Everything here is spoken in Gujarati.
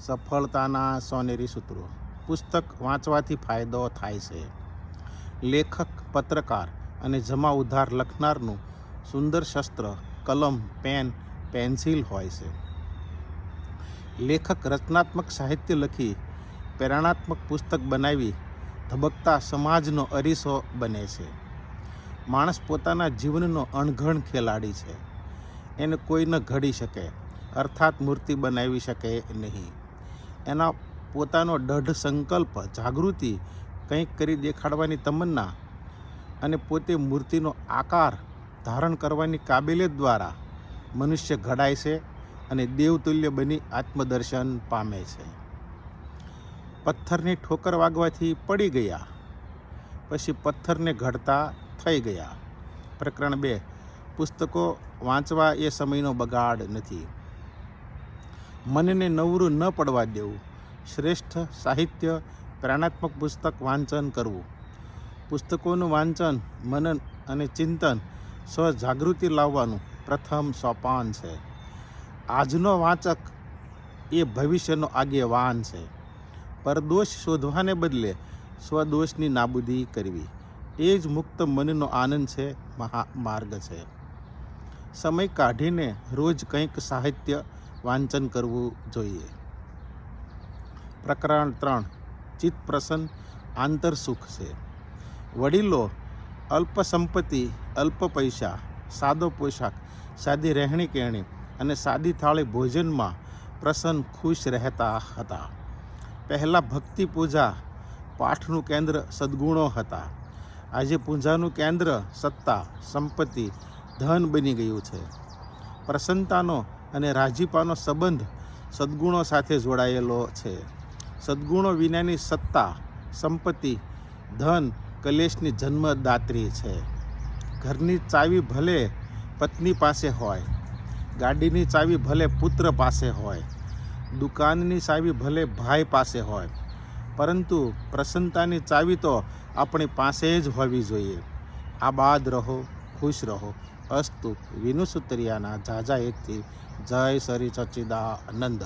સફળતાના સોનેરી સૂત્રો. પુસ્તક વાંચવાથી ફાયદો થાય છે. લેખક, પત્રકાર અને જમા ઉધાર લખનારનું સુંદર શસ્ત્ર કલમ, પેન, પેન્સિલ હોય છે. લેખક રચનાત્મક સાહિત્ય લખી પ્રેરણાત્મક પુસ્તક બનાવી ધબકતા સમાજનો અરીસો બને છે. માણસ પોતાના જીવનનો અણઘડ ખેલાડી છે. એને કોઈ ન ઘડી શકે, અર્થાત મૂર્તિ બનાવી શકે નહીં. એના પોતાનો દૃઢ સંકલ્પ, જાગૃતિ, કંઈક કરી દેખાડવાની તમન્ના અને પોતે મૂર્તિનો આકાર ધારણ કરવાની કાબેલિયત દ્વારા મનુષ્ય ઘડાય છે અને દેવતુલ્ય બની આત્મદર્શન પામે છે. પથ્થરની ઠોકર વાગવાથી પડી ગયા, પછી પથ્થરને ઘડતા થઈ ગયા. પ્રકરણ 2. પુસ્તકો વાંચવા એ સમયનો બગાડ નથી. મનને નવરું ન પડવા દેવું. શ્રેષ્ઠ સાહિત્ય, પ્રેરણાત્મક પુસ્તક વાંચન કરવું. પુસ્તકોનું વાંચન, મનન અને ચિંતન સ્વજાગૃતિ લાવવાનું પ્રથમ સોપાન છે. આજનો વાચક એ ભવિષ્યનો આગેવાન છે. પરદોષ શોધવાને બદલે સ્વદોષની નાબૂદી કરવી એ જ મુક્ત મનનો આનંદ છે, મહામાર્ગ છે. સમય કાઢીને રોજ કંઈક સાહિત્ય વાંચન કરવું જોઈએ. પ્રકરણ 3. ચિત્ત પ્રસન્ન આંતરસુખ છે. વડીલો અલ્પ સંપત્તિ, અલ્પ પૈસા, સાદો પોશાક, સાદી રહેણી કહેણી અને સાદી થાળી ભોજનમાં પ્રસન્ન ખુશ રહેતા હતા. પહેલાં ભક્તિ, પૂજા, પાઠનું કેન્દ્ર સદ્ગુણો હતા. આજે પૂજાનું કેન્દ્ર સત્તા, સંપત્તિ, ધન બની ગયું છે. પ્રસન્નતાનો અને રાજીપાનો સંબંધ સદ્ગુણો સાથે જોડાયેલો છે. સદ્ગુણો વિનાની સત્તા, સંપત્તિ, ધન કલેશની જન્મદાત્રી છે. ઘરની ચાવી ભલે પત્ની પાસે હોય, ગાડીની ચાવી ભલે પુત્ર પાસે હોય, દુકાનની ચાવી ભલે ભાઈ પાસે હોય, પરંતુ પ્રસન્નતાની ચાવી તો આપણી પાસે જ હોવી જોઈએ. આબાદ રહો, ખુશ રહો. અસ્તુ. વિનુ સુતરિયાના ઝાઝા એકથી. જય શ્રી સચ્ચિદાનંદ.